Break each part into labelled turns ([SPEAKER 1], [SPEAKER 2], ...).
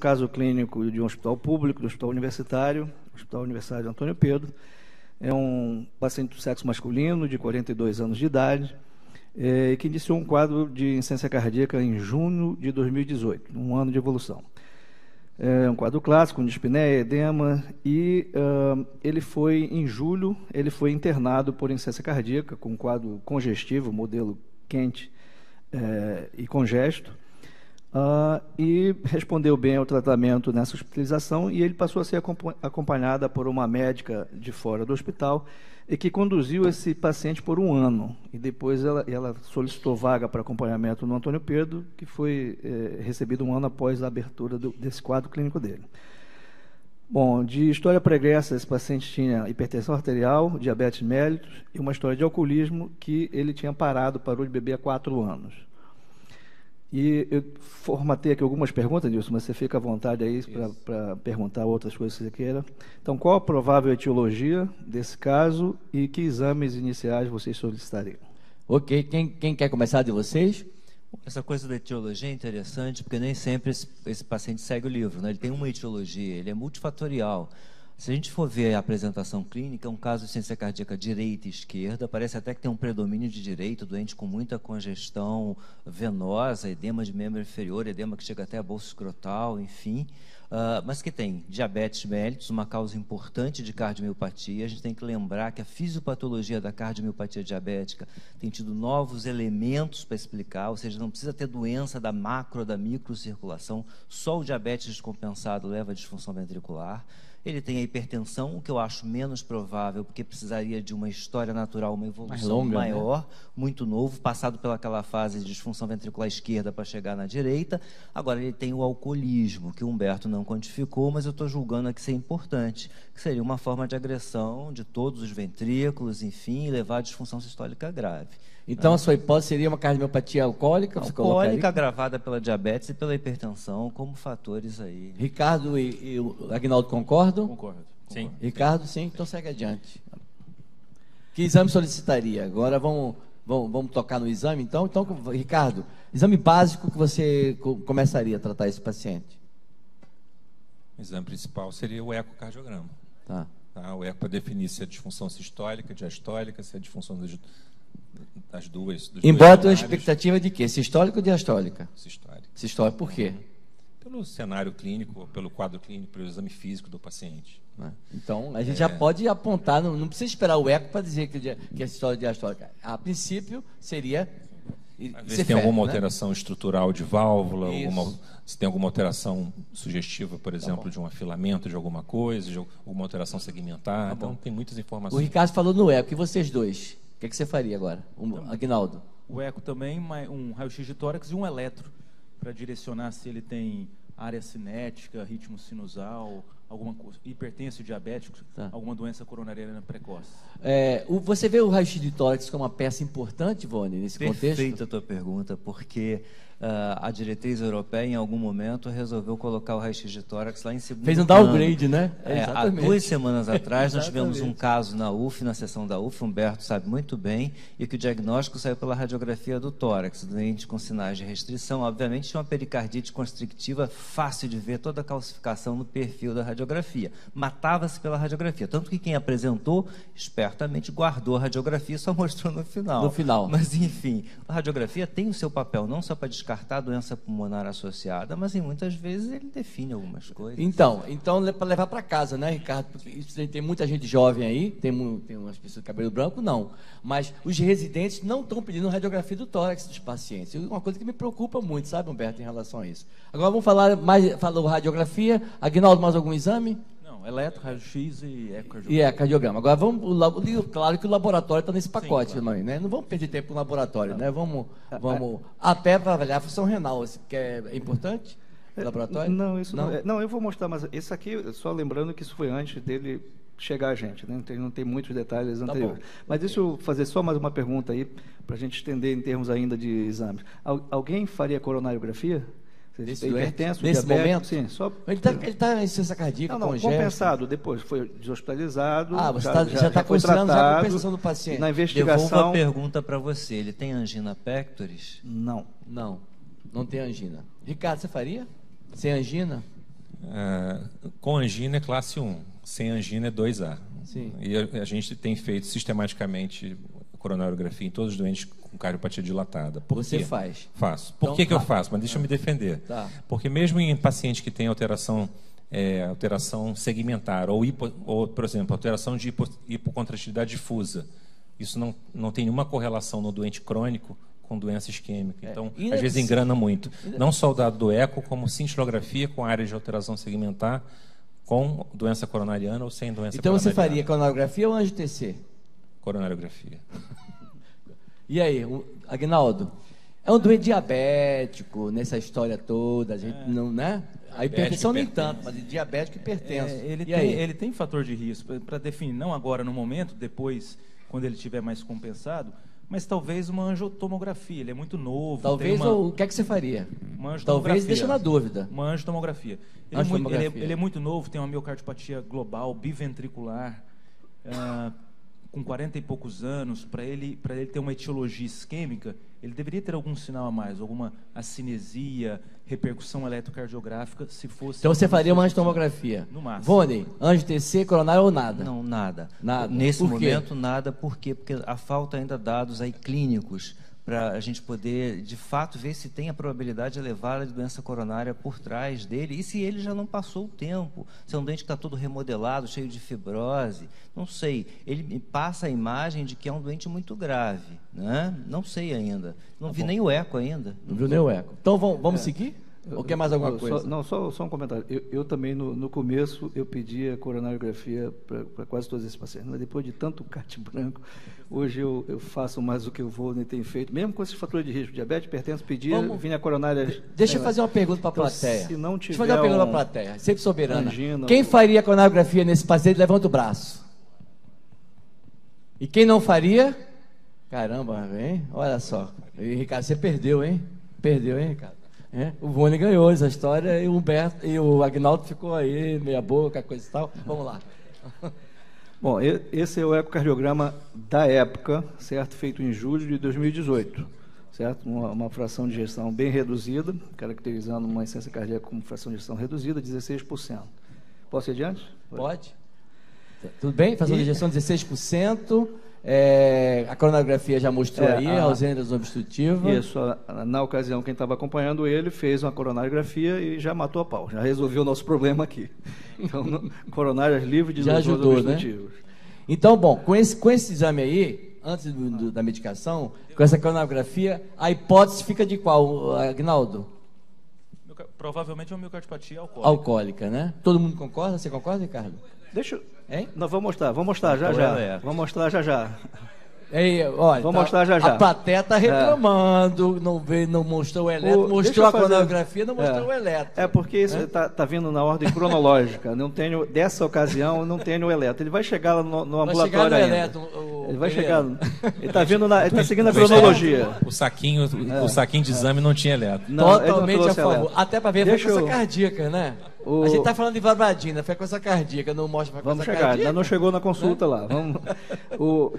[SPEAKER 1] Caso clínico de um hospital público, do Hospital Universitário Antônio Pedro. É um paciente do sexo masculino, de 42 anos de idade, que iniciou um quadro de insuficiência cardíaca em junho de 2018, um ano de evolução. É um quadro clássico, com dispneia, edema, e em julho, ele foi internado por insuficiência cardíaca, com um quadro congestivo, modelo quente e congesto, e respondeu bem ao tratamento nessa hospitalização, e ele passou a ser acompanhada por uma médica de fora do hospital, e que conduziu esse paciente por um ano, e depois ela solicitou vaga para acompanhamento no Antônio Pedro, que foi recebido um ano após a abertura desse quadro clínico dele. Bom, de história pregressa, esse paciente tinha hipertensão arterial, diabetes mellitus e uma história de alcoolismo que ele tinha parado, parou de beber há 4 anos. E eu formatei aqui algumas perguntas, Nilson, mas você fica à vontade aí para perguntar outras coisas que você queira. Então, qual a provável etiologia desse caso e que exames iniciais vocês solicitariam?
[SPEAKER 2] Ok, quem quer começar de vocês?
[SPEAKER 3] Essa coisa da etiologia é interessante, porque nem sempre esse paciente segue o livro, né? Ele tem uma etiologia, ele é multifatorial. Se a gente for ver a apresentação clínica, é um caso de insuficiência cardíaca direita e esquerda, parece até que tem um predomínio de direito, doente com muita congestão venosa, edema de membro inferior, edema que chega até a bolsa escrotal, enfim, mas que tem diabetes mellitus, uma causa importante de cardiomiopatia. A gente tem que lembrar que a fisiopatologia da cardiomiopatia diabética tem tido novos elementos para explicar, ou seja, não precisa ter doença da macro ou da microcirculação, só o diabetes descompensado leva à disfunção ventricular. Ele tem a hipertensão, o que eu acho menos provável, porque precisaria de uma história natural, uma evolução maior, né? Muito novo, passado pelaquela fase de disfunção ventricular esquerda para chegar na direita. Agora, ele tem o alcoolismo, que o Humberto não quantificou, mas eu estou julgando aqui ser importante, que seria uma forma de agressão de todos os ventrículos, enfim, e levar à disfunção sistólica grave.
[SPEAKER 2] Então, a sua hipótese seria uma cardiomiopatia alcoólica?
[SPEAKER 3] Alcoólica agravada pela diabetes e pela hipertensão como fatores aí.
[SPEAKER 2] Ricardo e o Aguinaldo concordam?
[SPEAKER 4] Concordo. Sim.
[SPEAKER 2] Ricardo, sim. Então, segue adiante. Que exame solicitaria? Agora, vamos tocar no exame, então. Então, Ricardo, exame básico que você começaria a tratar esse paciente?
[SPEAKER 4] O exame principal seria o ecocardiograma.
[SPEAKER 2] Tá.
[SPEAKER 4] O eco para definir se é disfunção sistólica, diastólica, se é disfunção das duas.
[SPEAKER 2] Embora a tua expectativa de quê? Sistólica ou diastólica?
[SPEAKER 4] Sistólica.
[SPEAKER 2] Sistólica, por quê?
[SPEAKER 4] Pelo cenário clínico, pelo quadro clínico, pelo exame físico do paciente.
[SPEAKER 2] Então, a gente já pode apontar, não precisa esperar o eco para dizer que é sistólica ou diastólica. A princípio, seria...
[SPEAKER 4] Se tem alguma alteração estrutural de válvula, se tem alguma alteração sugestiva, por exemplo, de um afilamento de alguma coisa, de alguma alteração segmentar. Então, tem muitas informações.
[SPEAKER 2] O Ricardo falou no eco. E vocês dois? O que você faria agora? Aguinaldo?
[SPEAKER 5] O eco também, um raio-x de tórax e um eletro, para direcionar se ele tem área cinética, ritmo sinusal, alguma hipertenso diabético, alguma doença coronariana precoce.
[SPEAKER 2] Você vê o raio-x de tórax como uma peça importante, Ivone, nesse contexto?
[SPEAKER 3] Perfeita a tua pergunta, porque a diretriz europeia, em algum momento, resolveu colocar o raio-x de tórax lá em segundo
[SPEAKER 2] Fez um
[SPEAKER 3] plano.
[SPEAKER 2] downgrade, né?
[SPEAKER 3] Há 2 semanas atrás, nós tivemos um caso na UF, na sessão da UF, Humberto sabe muito bem, e que o diagnóstico saiu pela radiografia do tórax, doente com sinais de restrição. Obviamente, tinha uma pericardite constrictiva, fácil de ver toda a calcificação no perfil da radiografia. Matava-se pela radiografia. Tanto que quem apresentou, espertamente, guardou a radiografia e só mostrou no final.
[SPEAKER 2] No final.
[SPEAKER 3] Mas, enfim, a radiografia tem o seu papel, não só para descartar a doença pulmonar associada, mas em muitas vezes ele define algumas coisas.
[SPEAKER 2] Então para levar para casa, né, Ricardo? Porque tem muita gente jovem aí, tem umas pessoas de cabelo branco, não. Mas os residentes não estão pedindo radiografia do tórax dos pacientes. É uma coisa que me preocupa muito, sabe, Humberto, em relação a isso. Agora vamos falar mais, falou radiografia. Aguinaldo, mais algum exame?
[SPEAKER 5] Não, eletro, raio-x e ecocardiograma.
[SPEAKER 2] E ecocardiograma. Agora claro que o laboratório está nesse pacote também, né? Não vamos perder tempo no laboratório, né? Vamos até para avaliar a função renal, que é importante? Laboratório?
[SPEAKER 1] Não, isso não. Não, eu vou mostrar, mas esse aqui, só lembrando que isso foi antes dele chegar a gente, né? Não tem muitos detalhes anteriores. Bom. Mas deixa eu fazer só mais uma pergunta aí, para a gente estender em termos ainda de exames. Alguém faria coronariografia? Hipertenso,
[SPEAKER 2] nesse momento?
[SPEAKER 1] Sim, só...
[SPEAKER 2] Ele está em insuficiência cardíaca,
[SPEAKER 1] compensado, depois foi deshospitalizado,
[SPEAKER 2] já está considerando a compensação do paciente.
[SPEAKER 1] Na investigação...
[SPEAKER 3] Devolvo a pergunta para você, ele tem angina pectoris?
[SPEAKER 2] Não tem angina. Ricardo, você faria? Sem angina?
[SPEAKER 4] Com angina é classe 1, sem angina é 2A.
[SPEAKER 2] Sim.
[SPEAKER 4] E a gente tem feito sistematicamente coronariografia em todos os doentes com cardiopatia dilatada. Por
[SPEAKER 2] Você
[SPEAKER 4] quê?
[SPEAKER 2] faz?
[SPEAKER 4] Faço. Por
[SPEAKER 2] Então,
[SPEAKER 4] que eu faço? Mas deixa eu me defender.
[SPEAKER 2] Tá.
[SPEAKER 4] Porque mesmo em pacientes que têm alteração segmentar ou, por exemplo, alteração de hipocontratividade difusa, isso não tem nenhuma correlação no doente crônico com doença isquêmica. Então, às vezes engrana muito. Não só o dado do eco, como cintilografia com área de alteração segmentar com doença coronariana ou sem doença
[SPEAKER 2] então
[SPEAKER 4] coronariana.
[SPEAKER 2] Então você faria coronariografia ou angio-TC?
[SPEAKER 4] Coronariografia.
[SPEAKER 2] E aí, Aguinaldo? É um doente diabético nessa história toda, a gente não, né? A hipertensão nem tanto, mas diabético e hipertenso.
[SPEAKER 5] Ele tem fator de risco, para definir, não agora no momento, depois, quando ele estiver mais compensado, mas talvez uma angiotomografia. Ele é muito novo.
[SPEAKER 2] Talvez, ou o que é que você faria?
[SPEAKER 5] Uma
[SPEAKER 2] talvez, deixa na dúvida.
[SPEAKER 5] Uma angiotomografia. Ele é muito novo, tem uma miocardiopatia global, biventricular, com 40 e poucos anos. Para ele ter uma etiologia isquêmica, ele deveria ter algum sinal a mais, alguma acinesia, repercussão eletrocardiográfica, se fosse...
[SPEAKER 2] Então você faria uma angiotomografia?
[SPEAKER 5] No máximo.
[SPEAKER 2] Vônei, angio-TC, coronário ou nada?
[SPEAKER 3] Não, nada.
[SPEAKER 2] Nada.
[SPEAKER 3] Nesse momento, nada. Por quê? Porque falta ainda dados aí clínicos para a gente poder, de fato, ver se tem a probabilidade elevada de doença coronária por trás dele e se ele já não passou o tempo. Se é um doente que está todo remodelado, cheio de fibrose, não sei. Ele me passa a imagem de que é um doente muito grave, né? Não sei ainda. Não vi nem o eco ainda.
[SPEAKER 2] Não viu nem o eco. Então vamos seguir? Ou quer mais alguma coisa?
[SPEAKER 1] Só um comentário. Eu também, no começo, eu pedia coronariografia para quase todos esses pacientes. Mas depois de tanto CAT branco, hoje eu faço mais do que eu vou nem tenho feito. Mesmo com esses fatores de risco, diabetes, hipertensão, pedia, vinha coronária...
[SPEAKER 2] Deixa eu fazer uma pergunta para a plateia.
[SPEAKER 1] Se não tiver
[SPEAKER 2] Deixa eu fazer uma pergunta para a plateia. Sempre soberana.
[SPEAKER 1] Angina,
[SPEAKER 2] quem faria coronariografia nesse paciente, levanta o braço. E quem não faria... Caramba, hein? Olha só. E, Ricardo, você perdeu, hein? Perdeu, hein, Ricardo? O Vônei ganhou essa história e o Humberto e o Aguinaldo ficou aí, meia boca, coisa e tal. Vamos lá.
[SPEAKER 1] Bom, esse é o ecocardiograma da época, certo? Feito em julho de 2018, certo? Uma fração de ejeção bem reduzida, caracterizando uma insuficiência cardíaca como fração de ejeção reduzida, 16%. Posso ir adiante?
[SPEAKER 2] Pode. Tudo bem? Fração de ejeção 16%. A coronariografia já mostrou a ausência obstrutiva.
[SPEAKER 1] Isso, na ocasião, quem estava acompanhando ele fez uma coronariografia e já matou a pau, já resolveu o nosso problema aqui. Então, coronárias livres de lesões obstrutivas.
[SPEAKER 2] Né? Então, bom, com esse exame aí, antes da medicação, com essa coronariografia, a hipótese fica de qual, Aguinaldo?
[SPEAKER 5] Provavelmente é uma miocardiopatia alcoólica.
[SPEAKER 2] Alcoólica, né? Todo mundo concorda? Você concorda, Ricardo?
[SPEAKER 1] Deixa eu...
[SPEAKER 2] Hein?
[SPEAKER 1] Nós vamos mostrar já já. Vamos mostrar já já.
[SPEAKER 2] Ei, olha,
[SPEAKER 1] vamos mostrar já já.
[SPEAKER 2] A plateia está reclamando, não mostrou o eletro, mostrou a coronariografia, não mostrou o eletro.
[SPEAKER 1] É porque isso está vindo na ordem cronológica. Não tenho, dessa ocasião, não tenho o eletro. Ele vai chegar lá no ambulatório ainda.
[SPEAKER 2] Eletro,
[SPEAKER 1] ele vai chegar. Ele está vindo ele está seguindo a cronologia.
[SPEAKER 4] O saquinho de exame não tinha eletro.
[SPEAKER 2] Totalmente a favor. Até para ver a frequência cardíaca, né? A gente está falando de vibradina, frequência cardíaca, não mostra frequência
[SPEAKER 1] Vamos chegar,
[SPEAKER 2] cardíaca.
[SPEAKER 1] ainda não chegou na consulta lá.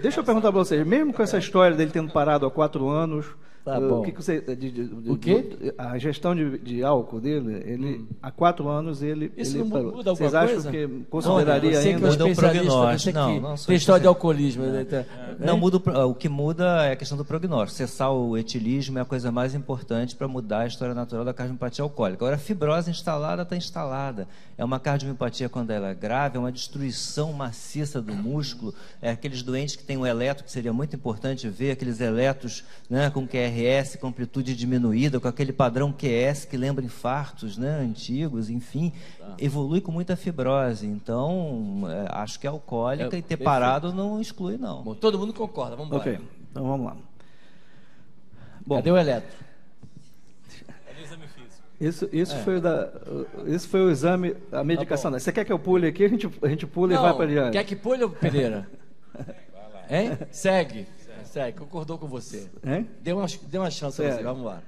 [SPEAKER 1] Deixa eu perguntar para vocês, mesmo com essa história dele tendo parado há 4 anos, o que você...
[SPEAKER 2] O quê?
[SPEAKER 1] A gestão de álcool dele, ele, há 4 anos ele...
[SPEAKER 2] Isso
[SPEAKER 1] ele
[SPEAKER 2] não
[SPEAKER 1] parou.
[SPEAKER 2] muda alguma
[SPEAKER 1] Vocês acham
[SPEAKER 2] coisa?
[SPEAKER 1] que consideraria
[SPEAKER 2] você
[SPEAKER 1] ainda...
[SPEAKER 2] que é um especialista,
[SPEAKER 3] não
[SPEAKER 2] tem história de alcoolismo.
[SPEAKER 3] Não muda, o que muda é a questão do prognóstico. Cessar o etilismo é a coisa mais importante para mudar a história natural da cardiomiopatia alcoólica. Agora, a fibrose instalada está instalada. É uma cardiomiopatia, quando ela é grave, é uma destruição maciça do músculo. É aqueles doentes que têm um eletro, que seria muito importante ver, aqueles eletros, né, com QRS, com amplitude diminuída, com aquele padrão QS que lembra infartos, né, antigos, enfim, evolui com muita fibrose. Então, acho que é alcoólica e ter parado não exclui, não.
[SPEAKER 2] Bom, todo mundo concorda, vamos embora.
[SPEAKER 1] Ok, então vamos lá.
[SPEAKER 2] Bom, cadê o eletro?
[SPEAKER 1] Isso foi o exame, a medicação. Você quer que eu pule aqui? A gente pula e vai para adiante.
[SPEAKER 2] Quer que pule, Pereira? Hein? Segue, concordou com você.
[SPEAKER 1] Hein?
[SPEAKER 2] Dê uma chance a você, vamos lá.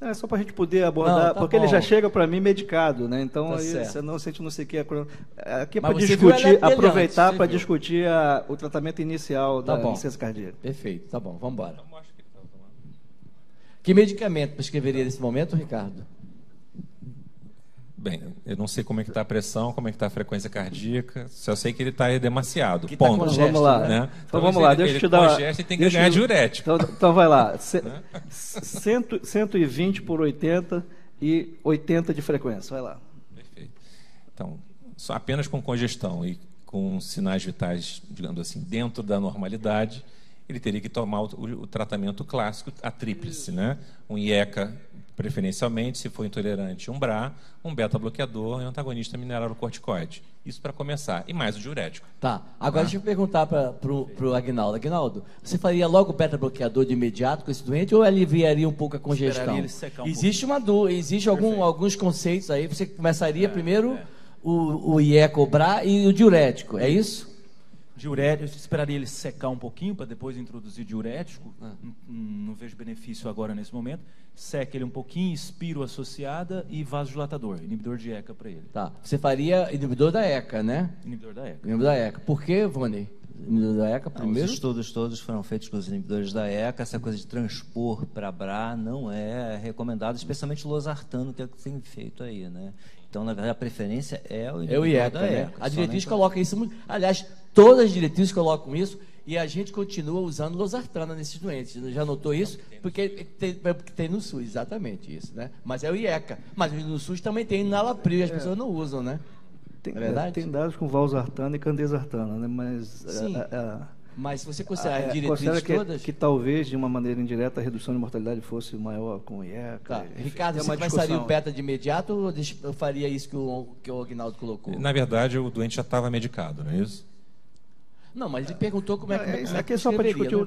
[SPEAKER 1] É só para a gente poder abordar, porque ele já chega para mim medicado, né? Então, senão a gente não sei o que é. Aqui é para discutir, aproveitar para discutir o tratamento inicial da insuficiência cardíaca.
[SPEAKER 2] Perfeito, tá bom, vamos embora. Que medicamento prescreveria nesse momento, Ricardo?
[SPEAKER 4] Bem, eu não sei como é que está a pressão, como é que está a frequência cardíaca, só sei que ele está demasiado.
[SPEAKER 2] Que
[SPEAKER 4] ponto.
[SPEAKER 2] Tá congesto,
[SPEAKER 1] vamos lá,
[SPEAKER 4] né?
[SPEAKER 1] Então vamos lá, deixa eu te dar...
[SPEAKER 4] Congesta e tem que ganhar diurético.
[SPEAKER 1] Então vai lá, 120 por 80 e 80 de frequência, vai lá.
[SPEAKER 4] Perfeito. Então, só apenas com congestão e com sinais vitais, digamos assim, dentro da normalidade, ele teria que tomar o tratamento clássico, a tríplice, né? Um IECA, preferencialmente, se for intolerante, um BRA, um beta-bloqueador e um antagonista mineralocorticoide. Isso para começar. E mais o diurético.
[SPEAKER 2] Tá. Agora deixa eu perguntar para o Aguinaldo. Aguinaldo, você faria logo o beta-bloqueador de imediato com esse doente ou aliviaria um pouco a congestão?
[SPEAKER 5] Ele secar
[SPEAKER 2] Existe alguns conceitos aí. Você começaria primeiro o IECA, o BRA e o diurético, é isso?
[SPEAKER 5] Diurético, eu esperaria ele secar um pouquinho para depois introduzir diurético. Não vejo benefício agora nesse momento. Seca ele um pouquinho, espiro associada e vasodilatador, inibidor de ECA para ele.
[SPEAKER 2] Tá. Você faria inibidor da ECA, né?
[SPEAKER 5] Inibidor da ECA.
[SPEAKER 2] Inibidor da ECA. Por quê, Vone? Inibidor da ECA primeiro?
[SPEAKER 3] Os estudos todos foram feitos com os inibidores da ECA. Essa coisa de transpor para BRA não é recomendado, especialmente o losartano, que é o que tem feito aí, né? Então, na verdade, a preferência é o inibidor
[SPEAKER 2] IECA,
[SPEAKER 3] da
[SPEAKER 2] né?
[SPEAKER 3] ECA.
[SPEAKER 2] A diretriz coloca isso muito. Aliás, todas as diretrizes colocam isso e a gente continua usando losartana nesses doentes. Já notou isso? Porque tem no SUS, exatamente isso, né? Mas é o IECA. Mas no SUS também tem nalapril e as pessoas não usam, né?
[SPEAKER 1] Tem,
[SPEAKER 2] é verdade?
[SPEAKER 1] Tem dados com valsartana e candesartana, né? Mas
[SPEAKER 2] sim. Mas se você considerar as diretrizes todas...
[SPEAKER 1] que talvez, de uma maneira indireta, a redução de mortalidade fosse maior com o IECA.
[SPEAKER 2] Tá.
[SPEAKER 1] Enfim,
[SPEAKER 2] Ricardo, você começaria o beta de imediato ou eu faria isso que o Aguinaldo colocou?
[SPEAKER 4] Na verdade, o doente já estava medicado, não é isso?
[SPEAKER 2] Não, mas ele perguntou como é que...
[SPEAKER 1] Isso aqui é só para discutir o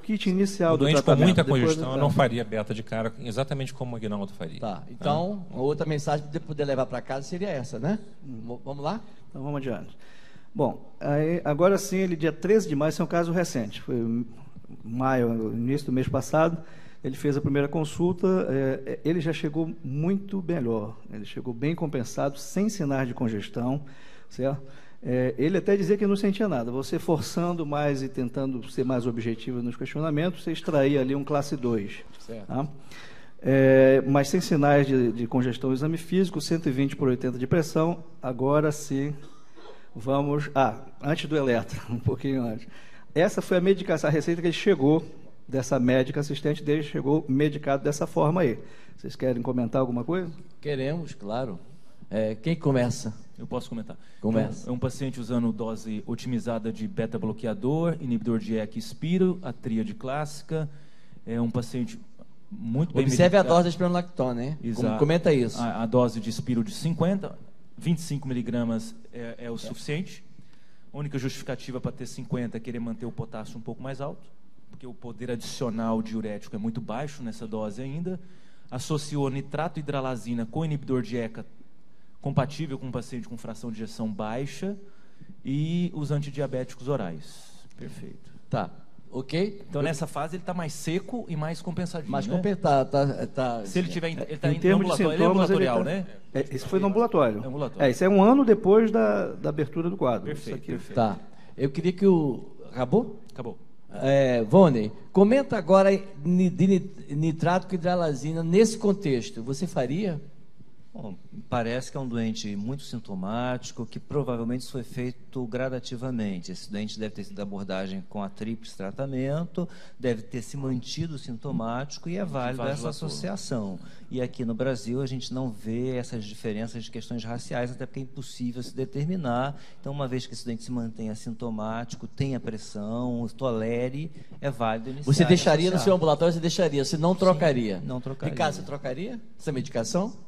[SPEAKER 1] kit inicial
[SPEAKER 4] o
[SPEAKER 1] do
[SPEAKER 4] doente
[SPEAKER 1] tratamento.
[SPEAKER 4] com muita congestão, eu não faria beta de cara, exatamente como o Aguinaldo faria.
[SPEAKER 2] Tá, então, uma outra mensagem para poder levar para casa seria essa, né? Vamos lá?
[SPEAKER 1] Então, vamos adiante. Bom, aí, agora sim, ele dia 13 de maio, esse é um caso recente, foi maio, no início do mês passado, ele fez a primeira consulta, ele já chegou muito melhor, ele chegou bem compensado, sem sinais de congestão, certo? Ele até dizia que não sentia nada, você forçando mais e tentando ser mais objetivo nos questionamentos, você extraía ali um classe 2.
[SPEAKER 2] Certo.
[SPEAKER 1] Tá? Mas sem sinais de congestão, exame físico, 120 por 80 de pressão, agora sim, vamos... antes do eletro, um pouquinho antes. Essa foi a medicação, a receita que ele chegou, dessa médica assistente dele, chegou medicado dessa forma aí. Vocês querem comentar alguma coisa?
[SPEAKER 2] Queremos, claro. Quem começa?
[SPEAKER 5] Eu posso comentar.
[SPEAKER 2] Começa.
[SPEAKER 5] Então, é um paciente usando dose otimizada de beta-bloqueador, inibidor de ECA e Spiro, a tríade clássica. É um paciente muito bem medicado.
[SPEAKER 2] Observe a dose de espironolactona, hein?
[SPEAKER 5] Exato.
[SPEAKER 2] Comenta isso.
[SPEAKER 5] A dose de Spiro de 50, 25 miligramas é o suficiente. A única justificativa para ter 50 é querer manter o potássio um pouco mais alto, porque o poder adicional diurético é muito baixo nessa dose ainda. Associou nitrato hidralazina com inibidor de ECA compatível com um paciente com fração de ejeção baixa e os antidiabéticos orais. Perfeito.
[SPEAKER 2] Tá. Ok?
[SPEAKER 5] Então, nessa fase, ele está mais seco e mais compensadinho,
[SPEAKER 2] mais
[SPEAKER 5] né?
[SPEAKER 2] Tá.
[SPEAKER 5] Se ele tiver... Ele está
[SPEAKER 1] em termos de sintomas,
[SPEAKER 5] ele é ambulatorial, né?
[SPEAKER 1] Isso foi no ambulatório.
[SPEAKER 5] É ambulatório.
[SPEAKER 1] Isso é um ano depois da abertura do quadro.
[SPEAKER 5] Perfeito, perfeito.
[SPEAKER 2] Tá. Eu queria que o... Acabou?
[SPEAKER 5] Acabou.
[SPEAKER 2] Vone, comenta agora de nitrato com hidralazina nesse contexto. Você faria?
[SPEAKER 3] Bom, parece que é um doente muito sintomático, que provavelmente isso foi feito gradativamente. Esse doente deve ter sido abordagem com a tríplice tratamento, deve ter se mantido sintomático e é válida essa associação. E aqui no Brasil a gente não vê essas diferenças de questões raciais, até porque é impossível se determinar. Então, uma vez que esse doente se mantenha sintomático, tenha pressão, tolere, é válido iniciar.
[SPEAKER 2] Você deixaria no seu ambulatório, você não trocaria?
[SPEAKER 3] Sim, não trocaria.
[SPEAKER 2] Ricardo, você trocaria essa medicação?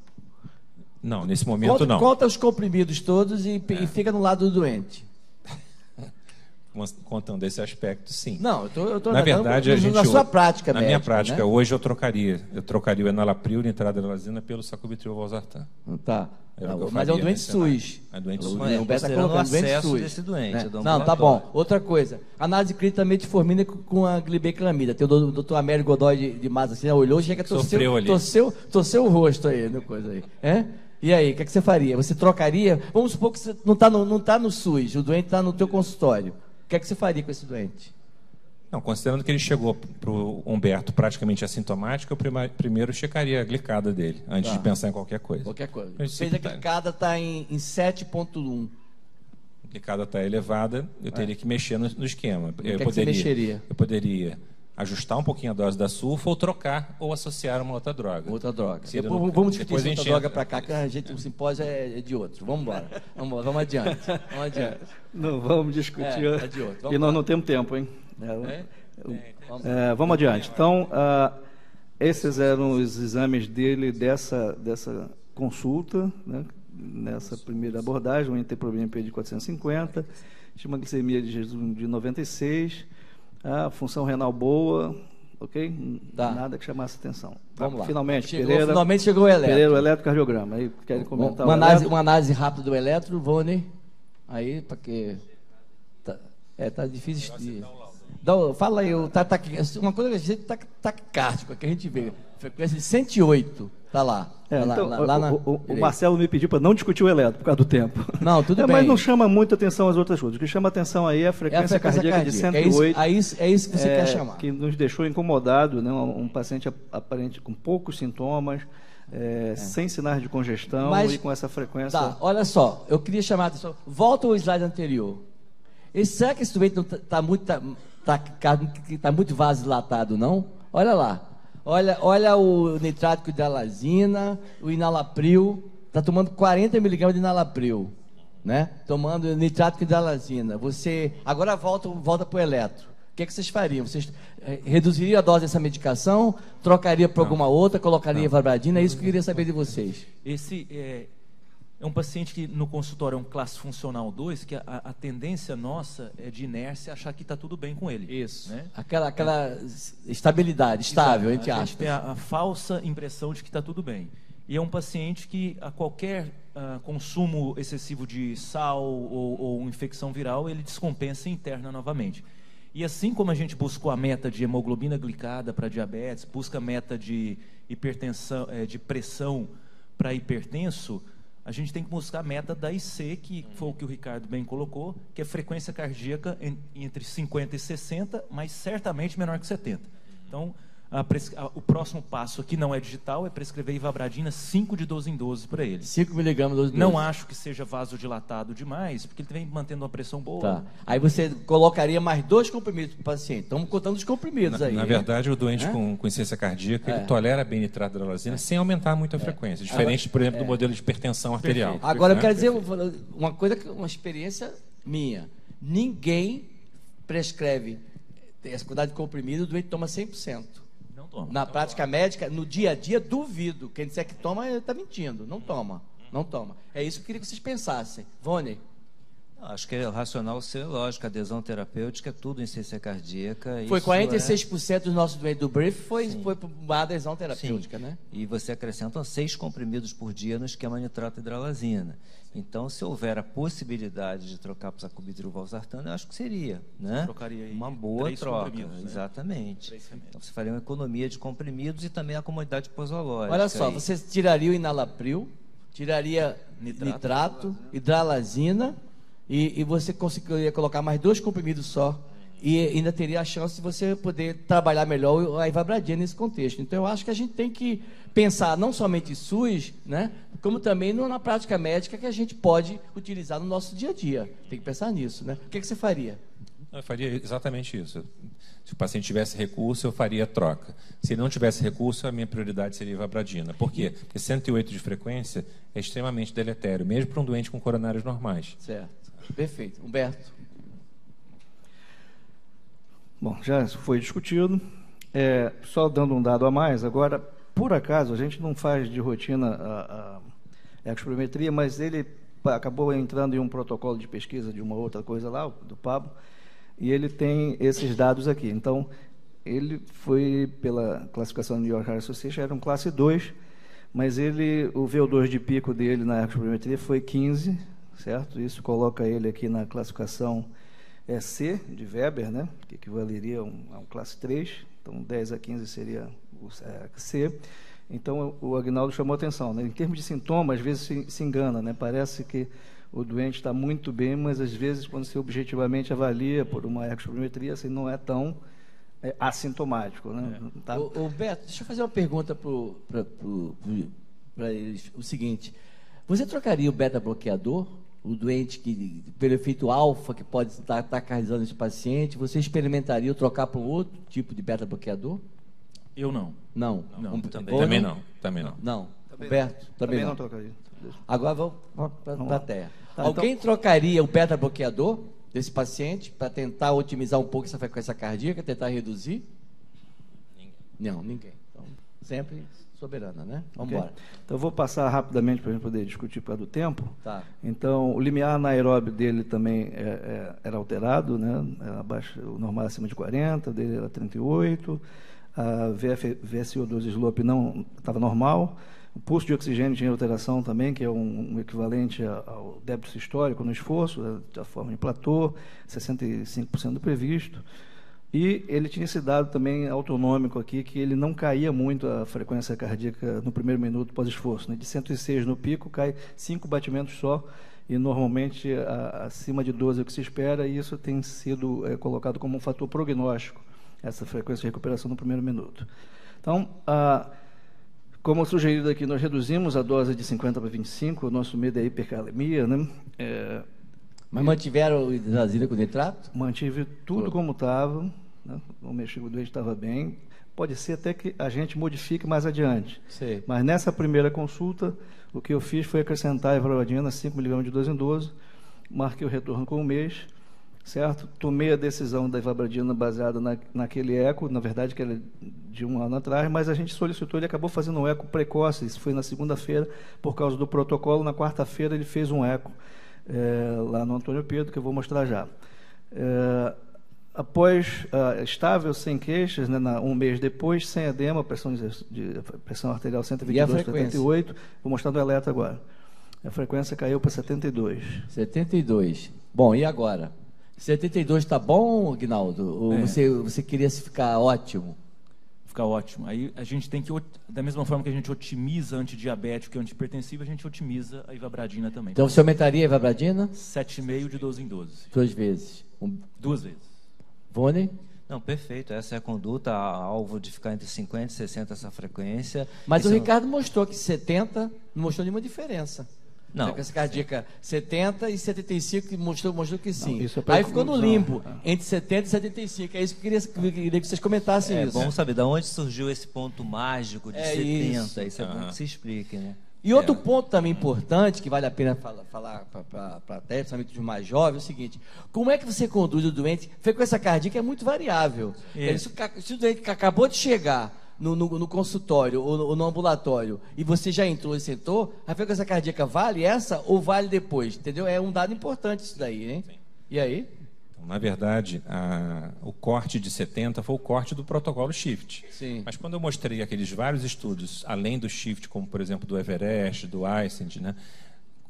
[SPEAKER 4] Não, nesse momento não.
[SPEAKER 2] Conta os comprimidos todos e fica no lado do doente.
[SPEAKER 4] Contando esse aspecto, sim.
[SPEAKER 2] Não, eu tô
[SPEAKER 4] na verdade,
[SPEAKER 2] na sua prática
[SPEAKER 4] na
[SPEAKER 2] médica,
[SPEAKER 4] minha prática,
[SPEAKER 2] né?
[SPEAKER 4] hoje eu trocaria o enalapril, nitradalalazina, pelo sacubitril valsartan.
[SPEAKER 2] Tá.
[SPEAKER 4] Mas
[SPEAKER 2] é um doente SUS.
[SPEAKER 4] É doente SUS.
[SPEAKER 2] O Beto está colocando doente SUS.
[SPEAKER 3] Desse doente,
[SPEAKER 2] né? Não, tá bom. Outra coisa. Análise clínica também de metformina com a glibeclamida. Tem o doutor Amélio Godoy de Maza, assim, olhou, chega a torceu o rosto aí, né, coisa aí. E aí, o que você faria? Você trocaria? Vamos supor que você não tá no SUS, o doente está no teu consultório. O que você faria com esse doente?
[SPEAKER 4] Não, considerando que ele chegou para o Humberto praticamente assintomático, eu primeiro checaria a glicada dele, antes de pensar em qualquer coisa.
[SPEAKER 2] Qualquer coisa. Fez a glicada está em 7,1.
[SPEAKER 4] A glicada está elevada, eu teria que mexer no esquema.
[SPEAKER 2] Eu
[SPEAKER 4] poderia ajustar um pouquinho a dose da sulfa ou trocar ou associar uma outra droga.
[SPEAKER 2] Outra droga. Vamos discutir essa outra droga para cá, que o simpósio é de outro. Vamos embora. Vamos adiante. Vamos adiante.
[SPEAKER 1] Não, vamos discutir.
[SPEAKER 2] É de outro. Vamos
[SPEAKER 1] e nós não temos tempo, hein? Vamos adiante. Então, esses eram os exames dele dessa consulta, né? Nessa primeira abordagem, um NT-proBNP de 450, tinha uma glicemia de jejum de 96, a função renal boa, ok? Nada que chamasse atenção.
[SPEAKER 2] Vamos lá.
[SPEAKER 1] Finalmente
[SPEAKER 2] chegou o eletro.
[SPEAKER 1] Pereira, o eletrocardiograma. Aí querem comentar
[SPEAKER 2] uma análise rápida do eletro, Vone. Aí, porque tá difícil de... Fala aí, uma coisa que a gente taquicárdico, que a gente vê, frequência de 108, tá lá.
[SPEAKER 1] O Marcelo me pediu para não discutir o eletro por causa do tempo.
[SPEAKER 2] Não, tudo bem.
[SPEAKER 1] Mas não chama muito atenção as outras coisas. O que chama atenção aí é a frequência cardíaca de 108.
[SPEAKER 2] É isso que você quer chamar.
[SPEAKER 1] Que nos deixou incomodado, né? Um paciente aparente com poucos sintomas, sem sinais de congestão e com essa frequência.
[SPEAKER 2] Tá, olha só, eu queria chamar a atenção. Volta ao slide anterior. Será que esse doente não está muito vasodilatado, não? Olha lá. Olha o nitrato com hidralazina, o enalapril. Está tomando 40 mg de enalapril, né? Tomando nitrato com hidralazina. Agora volta para o eletro. O que vocês fariam? Vocês reduziriam a dose dessa medicação? Trocaria por alguma outra? Colocaria ivabradina? É isso que eu queria saber de vocês.
[SPEAKER 5] Esse é um paciente que no consultório é um classe funcional 2, que a tendência nossa é de inércia achar que está tudo bem com ele.
[SPEAKER 2] Isso. Né? Aquela estabilidade, estável, entre aspas.
[SPEAKER 5] A gente tem a falsa impressão de que está tudo bem. E é um paciente que a qualquer consumo excessivo de sal ou infecção viral, ele descompensa e interna novamente. E assim como a gente buscou a meta de hemoglobina glicada para diabetes, busca a meta de hipertensão, de pressão para hipertenso, a gente tem que buscar a meta da IC, que foi o que o Ricardo bem colocou, que é frequência cardíaca entre 50 e 60, mas certamente menor que 70. Então, o próximo passo aqui não é digital, é prescrever ivabradina 5 de 12 em 12 para ele.
[SPEAKER 2] 5 miligramas de 12 em 12.
[SPEAKER 5] Não acho que seja vasodilatado demais, porque ele vem mantendo uma pressão boa.
[SPEAKER 2] Tá. Aí você colocaria mais 2 comprimidos para o paciente. Estamos contando os comprimidos aí.
[SPEAKER 4] Na verdade, o doente com insuficiência cardíaca, ele tolera bem nitrato de hidralazina sem aumentar muito a frequência. Diferente, por exemplo, do modelo de hipertensão arterial.
[SPEAKER 5] Perfeito.
[SPEAKER 2] Agora, eu quero dizer uma experiência minha. Ninguém prescreve essa quantidade de comprimido, o doente toma 100%. Na prática médica, no dia a dia, duvido. Quem disser que toma, está mentindo. Não toma. Não toma. É isso que eu queria que vocês pensassem. Vone?
[SPEAKER 3] Acho que é o racional ser lógico. A adesão terapêutica é tudo em insuficiência cardíaca.
[SPEAKER 2] Foi 46% dos nossos doentes do brief foi por uma adesão terapêutica, né?
[SPEAKER 3] E você acrescenta 6 comprimidos por dia no esquema nitrato hidralazina. Então, se houver a possibilidade de trocar para sacubitril valsartano, eu acho que seria, né?
[SPEAKER 5] Trocaria aí
[SPEAKER 3] uma boa troca,
[SPEAKER 5] né?
[SPEAKER 3] Exatamente. Então, você faria uma economia de comprimidos e também a comodidade posológica.
[SPEAKER 2] Olha só, você tiraria o enalapril, tiraria nitrato, hidralazina, e você conseguiria colocar mais 2 comprimidos só. E ainda teria a chance de você poder trabalhar melhor a ivabradina nesse contexto. Então, eu acho que a gente tem que pensar não somente em SUS, né, como também na prática médica que a gente pode utilizar no nosso dia a dia. Tem que pensar nisso, né? O que você faria?
[SPEAKER 4] Eu faria exatamente isso. Se o paciente tivesse recurso, eu faria a troca. Se ele não tivesse recurso, a minha prioridade seria ivabradina. Por quê? Porque 108 de frequência é extremamente deletério, mesmo para um doente com coronários normais.
[SPEAKER 2] Certo. Perfeito. Humberto?
[SPEAKER 1] Bom, já foi discutido. Só dando um dado a mais, agora, por acaso, a gente não faz de rotina a ecospirometria, mas ele acabou entrando em um protocolo de pesquisa de uma outra coisa lá, do Pablo, e ele tem esses dados aqui. Então, ele foi, pela classificação do New York Heart Association, era um classe 2, mas o VO2 de pico dele na ecospirometria foi 15, certo? Isso coloca ele aqui na classificação C, de Weber, né? Que equivaleria a um classe 3, então 10 a 15 seria o C. Então, o Aguinaldo chamou a atenção, né? Em termos de sintomas, às vezes se engana, né? Parece que o doente está muito bem, mas às vezes, quando você objetivamente avalia por uma ecospirometria, assim, não é tão assintomático, né? Tá?
[SPEAKER 2] Beto, deixa eu fazer uma pergunta para eles. O seguinte, você trocaria o beta-bloqueador, o doente que, pelo efeito alfa, que pode estar caracterizando esse paciente, você experimentaria trocar para outro tipo de beta-bloqueador?
[SPEAKER 5] Eu não.
[SPEAKER 2] Não.
[SPEAKER 4] Também não.
[SPEAKER 2] Não. Roberto, também não.
[SPEAKER 1] Trocaria.
[SPEAKER 2] Agora vamos para a plateia.
[SPEAKER 1] Tá,
[SPEAKER 2] Alguém trocaria o beta-bloqueador desse paciente para tentar otimizar um pouco essa frequência cardíaca, tentar reduzir? Não, ninguém. Então, sempre soberana, né? Vamos embora.
[SPEAKER 1] Então, eu vou passar rapidamente para a gente poder discutir por causa do tempo.
[SPEAKER 2] Tá.
[SPEAKER 1] Então, o limiar anaeróbio dele também era alterado, né? Era abaixo, o normal acima de 40, o dele era 38. A VSO2 slope não estava normal. O pulso de oxigênio tinha alteração também, que é um equivalente ao débito sistólico no esforço, da forma de platô, 65% do previsto. E ele tinha esse dado também autonômico aqui, que ele não caía muito a frequência cardíaca no primeiro minuto pós-esforço. Né? De 106 no pico, cai 5 batimentos só, e normalmente acima de 12 é o que se espera, e isso tem sido colocado como um fator prognóstico, essa frequência de recuperação no primeiro minuto. Então, como sugerido aqui, nós reduzimos a dose de 50 para 25, o nosso medo é hipercalemia, né?
[SPEAKER 2] Mas mantiveram o hidrazílico nitrato?
[SPEAKER 1] Mantive tudo como estava, né? O mexigo doente estava bem. Pode ser até que a gente modifique mais adiante.
[SPEAKER 2] Sei.
[SPEAKER 1] Mas nessa primeira consulta, o que eu fiz foi acrescentar a ivabradina, 5 mg de 12 em 12, marquei o retorno com um mês, certo? Tomei a decisão da ivabradina baseada naquele eco, na verdade que era de um ano atrás, mas a gente solicitou, ele acabou fazendo um eco precoce, isso foi na segunda-feira, por causa do protocolo. Na quarta-feira ele fez um eco lá no Antônio Pedro, que eu vou mostrar já. Após estável, sem queixas, né, um mês depois, sem edema, pressão arterial 122, 78, vou mostrar do eletro agora. A frequência caiu para 72.
[SPEAKER 2] 72. Bom, e agora? 72 está bom, Aguinaldo? Ou você queria ficar ótimo?
[SPEAKER 5] Ficar ótimo. Aí a gente tem que, da mesma forma que a gente otimiza antidiabético e antihipertensivo, a gente otimiza a ivabradina também.
[SPEAKER 2] Então você aumentaria a ivabradina?
[SPEAKER 5] 7,5 de 12 em 12.
[SPEAKER 2] 2 vezes.
[SPEAKER 5] 2 vezes.
[SPEAKER 2] Vone?
[SPEAKER 3] Não, perfeito. Essa é a conduta, alvo de ficar entre 50 e 60 essa frequência.
[SPEAKER 2] Mas o Ricardo mostrou que 70 não mostrou nenhuma diferença.
[SPEAKER 3] Não.
[SPEAKER 2] Frequência cardíaca 70 e 75 mostrou que sim.
[SPEAKER 1] Não,
[SPEAKER 2] aí ficou no limbo, entre 70 e 75. É isso que eu queria que vocês comentassem isso.
[SPEAKER 3] É bom saber de onde surgiu esse ponto mágico de 70. Isso é bom que se explique, né?
[SPEAKER 2] E outro ponto também importante, que vale a pena falar para a plateia, principalmente os mais jovens, é o seguinte: como é que você conduz o doente? Frequência cardíaca é muito variável. Se o doente acabou de chegar no consultório ou no ambulatório e você já entrou e sentou, a frequência cardíaca vale essa ou vale depois? Entendeu? É um dado importante isso daí, hein?
[SPEAKER 5] Sim.
[SPEAKER 2] E aí?
[SPEAKER 4] Então, na verdade, o corte de 70 foi o corte do protocolo SHIFT.
[SPEAKER 2] Sim.
[SPEAKER 4] Mas quando eu mostrei aqueles vários estudos, além do SHIFT, como por exemplo do Everest, do Icend, né?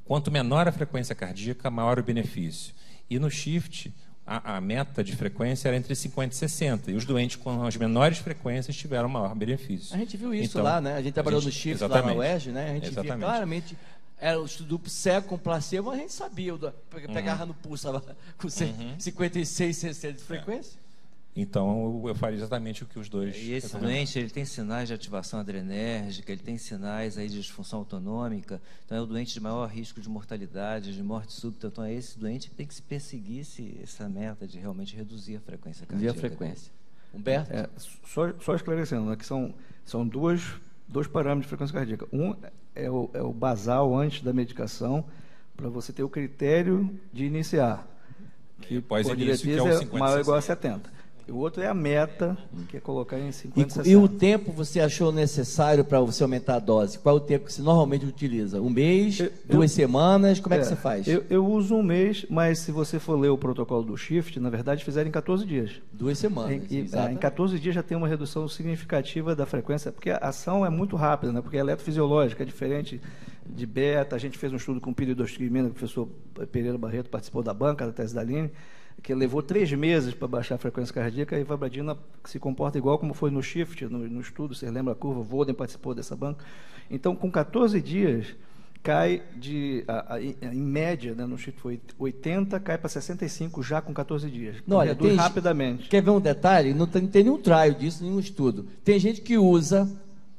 [SPEAKER 4] Quanto menor a frequência cardíaca, maior o benefício. E no SHIFT, a meta de frequência era entre 50 e 60, e os doentes com as menores frequências tiveram maior benefício.
[SPEAKER 2] A gente viu isso
[SPEAKER 4] então,
[SPEAKER 2] lá, né? A gente trabalhou no SHIFT lá na UERJ, né? A gente via claramente, era o estudo duplo cego com placebo, a gente sabia, pegava no pulso, estava com 56, 60 de frequência.
[SPEAKER 4] Então, eu faria exatamente o que os dois...
[SPEAKER 3] E esse doente, ele tem sinais de ativação adrenérgica, ele tem sinais aí de disfunção autonômica, então é o doente de maior risco de mortalidade, de morte súbita. Então, é esse doente que tem que se perseguir essa meta de realmente reduzir a frequência cardíaca.
[SPEAKER 2] Reduzir a frequência. Humberto?
[SPEAKER 1] Só esclarecendo, né, que são dois parâmetros de frequência cardíaca. Um é o basal antes da medicação, para você ter o critério de iniciar, que por diretriz é maior ou igual a 70. O outro é a meta, que é colocar em 50, 60.
[SPEAKER 2] E o tempo você achou necessário para você aumentar a dose? Qual é o tempo que você normalmente utiliza? Um mês? 2 semanas? Como é que você faz?
[SPEAKER 1] Eu uso um mês, mas se você for ler o protocolo do SHIFT, na verdade fizeram em 14 dias.
[SPEAKER 2] 2 semanas.
[SPEAKER 1] Em 14 dias já tem uma redução significativa da frequência, porque a ação é muito rápida, né? Porque é eletrofisiológica, é diferente de beta. A gente fez um estudo com piridoximina, o professor Pereira Barreto participou da banca da tese da Aline, que levou 3 meses para baixar a frequência cardíaca, e a ivabradina se comporta igual como foi no SHIFT, no estudo, você lembra a curva, Voden participou dessa banca. Então, com 14 dias, cai em média, né, no Chile foi 80, cai para 65 já com 14 dias.
[SPEAKER 2] Não, olha,
[SPEAKER 1] reduz rapidamente.
[SPEAKER 2] Quer ver um detalhe? Não tem nenhum trial disso, nenhum estudo. Tem gente que usa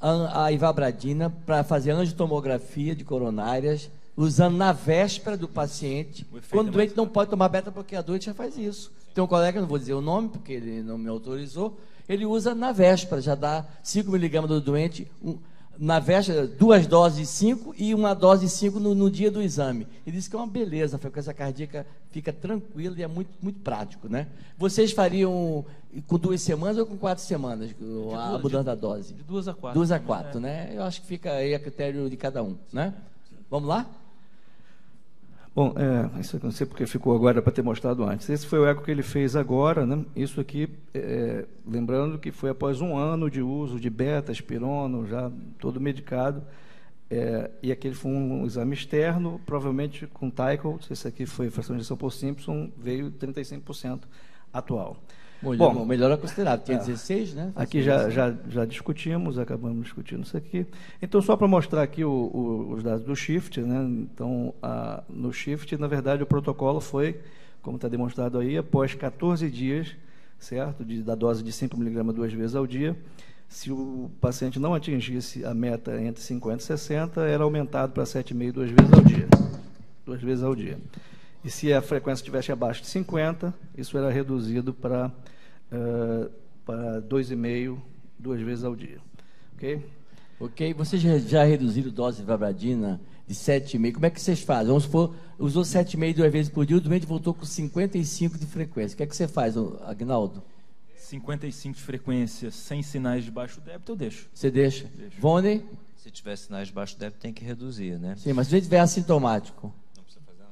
[SPEAKER 2] a ivabradina para fazer angiotomografia de coronárias, usando na véspera do paciente. Quando o doente não pode tomar beta-bloqueador, ele já faz isso. Tem um colega, não vou dizer o nome, porque ele não me autorizou, ele usa na véspera, já dá 5 miligramas do doente, na véspera, 2 doses de 5 e uma dose de 5 no dia do exame. Ele disse que é uma beleza, a frequência cardíaca fica tranquila e é muito, muito prático, né? Vocês fariam com 2 semanas ou com 4 semanas a mudança da dose?
[SPEAKER 5] De 2 a 4.
[SPEAKER 2] 2 a 4, né? Eu acho que fica aí a critério de cada um, né? Vamos lá?
[SPEAKER 1] Bom, isso eu não sei porque ficou agora para ter mostrado antes. Esse foi o eco que ele fez agora, né? Isso aqui, lembrando que foi após 1 ano de uso de beta, aspirono, já todo medicado, e aquele foi um exame externo, provavelmente com Tycholt, esse aqui foi fração de injeção por Simpson, veio 35% atual.
[SPEAKER 2] Bom, melhora considerável, tinha 16, né?
[SPEAKER 1] Aqui já discutimos, acabamos discutindo isso aqui. Então, só para mostrar aqui os dados do SHIFT, né? Então, no SHIFT, na verdade, o protocolo foi, como está demonstrado aí, após 14 dias, certo? Da dose de 5 mg 2 vezes ao dia, se o paciente não atingisse a meta entre 50 e 60, era aumentado para 7,5 2 vezes ao dia. 2 vezes ao dia. E se a frequência estivesse abaixo de 50, isso era reduzido para 2,5, 2 vezes ao dia. Ok?
[SPEAKER 2] Ok. Vocês já reduziram dose de ivabradina de 7,5. Como é que vocês fazem? Vamos supor, usou 7,5 2 vezes por dia, o doente voltou com 55 de frequência. O que é que você faz, Agnaldo?
[SPEAKER 5] 55 de frequência sem sinais de baixo débito, eu deixo.
[SPEAKER 2] Você deixa? Vone?
[SPEAKER 3] Se tiver sinais de baixo débito, tem que reduzir, né?
[SPEAKER 2] Sim, mas se ele tiver assintomático?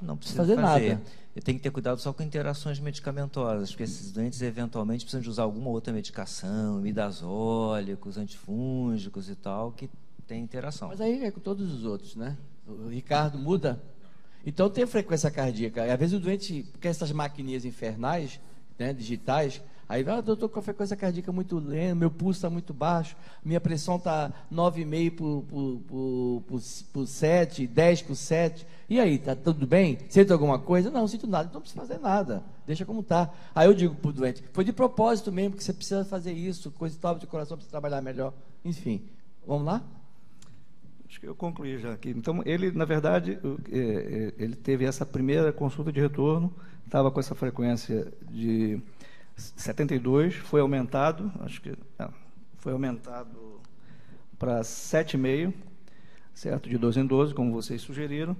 [SPEAKER 3] Não precisa fazer nada. E tem que ter cuidado só com interações medicamentosas, porque esses doentes eventualmente precisam de usar alguma outra medicação, imidazólicos, antifúngicos e tal, que tem interação.
[SPEAKER 2] Mas aí é com todos os outros, né? O Ricardo muda? Então tem frequência cardíaca. Às vezes o doente quer essas maquininhas infernais, né, digitais. Aí, eu estou com a frequência cardíaca muito lenta, meu pulso está muito baixo, minha pressão está 9,5 por 7, 10 por 7. E aí, está tudo bem? Sente alguma coisa? Não sinto nada, então não precisa fazer nada. Deixa como está. Aí eu digo para o doente, foi de propósito mesmo, que você precisa fazer isso, coisa e tal, de coração precisa trabalhar melhor. Enfim, vamos lá?
[SPEAKER 1] Acho que eu concluí já aqui. Então, ele, na verdade, ele teve essa primeira consulta de retorno, estava com essa frequência de 72, foi aumentado, foi aumentado para 7,5, certo? De 12 em 12, como vocês sugeriram,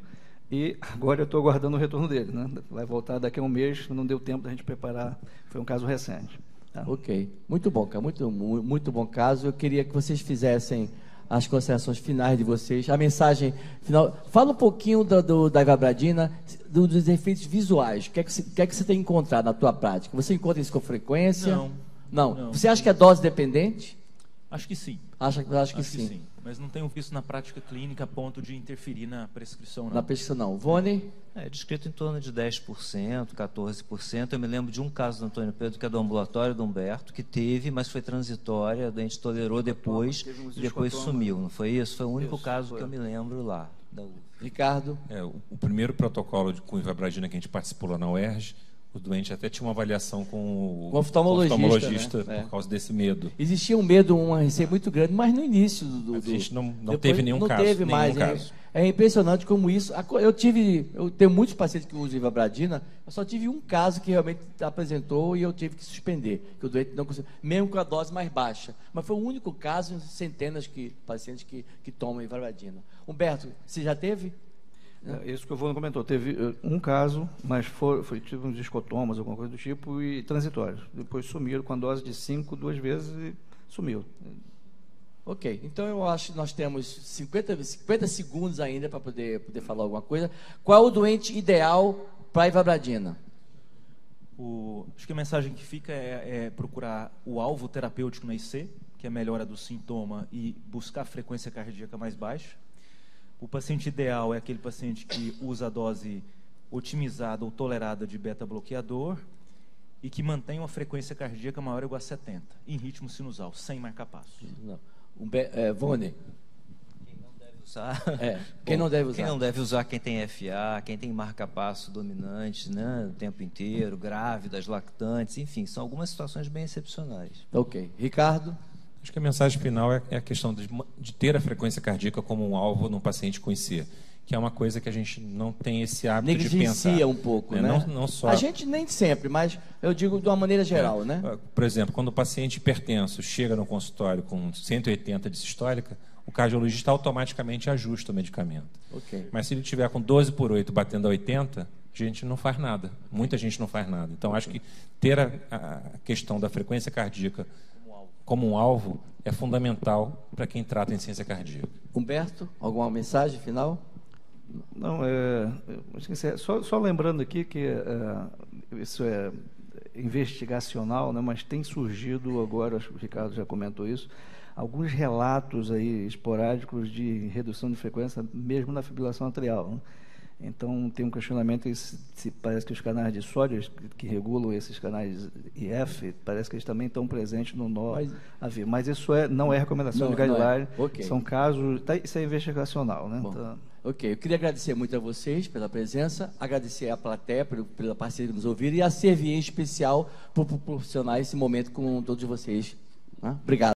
[SPEAKER 1] e agora eu estou aguardando o retorno dele, né? Vai voltar daqui a 1 mês, não deu tempo da gente preparar, foi um caso recente. Tá?
[SPEAKER 2] Ok, muito bom, cara, muito bom caso. Eu queria que vocês fizessem as considerações finais de vocês, a mensagem final. Fala um pouquinho da ivabradina, dos efeitos visuais. O que é que você tem encontrado na tua prática? Você encontra isso com frequência? Não. Você acha que é dose dependente?
[SPEAKER 5] Acho que sim.
[SPEAKER 2] Acho que sim.
[SPEAKER 5] Mas não tenho visto na prática clínica a ponto de interferir na prescrição, não.
[SPEAKER 2] Na prescrição, não. Vone?
[SPEAKER 3] É descrito em torno de 10%, 14%. Eu me lembro de um caso do Antônio Pedro, que é do ambulatório do Humberto, que teve, mas foi transitória, a doente tolerou depois, e depois sumiu. Não foi isso? Foi o único caso que eu me lembro lá.
[SPEAKER 2] Ricardo?
[SPEAKER 4] O primeiro protocolo com ivabradina que a gente participou lá na UERJ, o doente até tinha uma avaliação com o oftalmologista, né? Por causa desse medo.
[SPEAKER 2] Existia um medo, uma receita muito grande, mas no início
[SPEAKER 4] a gente não teve nenhum caso.
[SPEAKER 2] Não teve mais. É impressionante como isso. Eu tenho muitos pacientes que usam ivabradina, eu só tive um caso que realmente apresentou e eu tive que suspender, que o doente não conseguiu, mesmo com a dose mais baixa. Mas foi o único caso em centenas de pacientes que tomam ivabradina. Humberto, você já teve?
[SPEAKER 1] Isso que o Vô comentou, teve um caso, mas tive uns escotomas, alguma coisa do tipo, e transitórios. Depois sumiram com a dose de 5, 2 vezes e sumiu.
[SPEAKER 2] Ok, então eu acho que nós temos 50 segundos ainda para poder falar alguma coisa. Qual é o doente ideal para a ivabradina?
[SPEAKER 5] Acho que a mensagem que fica é procurar o alvo terapêutico na IC, que é a melhora do sintoma, e buscar a frequência cardíaca mais baixa. O paciente ideal é aquele paciente que usa a dose otimizada ou tolerada de beta-bloqueador e que mantém uma frequência cardíaca maior ou igual a 70, em ritmo sinusal, sem marca-passo.
[SPEAKER 2] Vone?
[SPEAKER 3] Quem não deve usar.
[SPEAKER 2] Quem não deve usar?
[SPEAKER 3] Quem não deve usar, quem tem FA, quem tem marca-passo dominante, né, o tempo inteiro, grávidas, lactantes, enfim, são algumas situações bem excepcionais.
[SPEAKER 2] Ok. Ricardo?
[SPEAKER 4] Acho que a mensagem final é a questão de ter a frequência cardíaca como um alvo num paciente com IC, que é uma coisa que a gente não tem esse hábito de pensar.
[SPEAKER 2] Negligencia um pouco, né?
[SPEAKER 4] Não só...
[SPEAKER 2] A gente nem sempre, mas eu digo de uma maneira geral, né?
[SPEAKER 4] Por exemplo, quando o paciente hipertenso chega no consultório com 180 de sistólica, o cardiologista automaticamente ajusta o medicamento.
[SPEAKER 2] Okay.
[SPEAKER 4] Mas se ele tiver com 12/8 batendo a 80, a gente não faz nada. Muita gente não faz nada. Então, acho que ter a questão da frequência cardíaca como um alvo é fundamental para quem trata em ciência cardíaca.
[SPEAKER 2] Humberto, alguma mensagem final?
[SPEAKER 1] Não, só lembrando aqui que isso é investigacional, né, mas tem surgido agora, acho que o Ricardo já comentou isso, alguns relatos aí esporádicos de redução de frequência, mesmo na fibrilação atrial, né? Então, tem um questionamento se parece que os canais de sódio que regulam esses canais IF, parece que eles também estão presentes no NO-AV. Mas isso não é recomendação de guideline, são casos... Isso é investigacional, né?
[SPEAKER 2] Bom, então... Ok, eu queria agradecer muito a vocês pela presença, agradecer à plateia pela parceria que nos ouviram e a Servier em especial por proporcionar esse momento com todos vocês. Obrigado.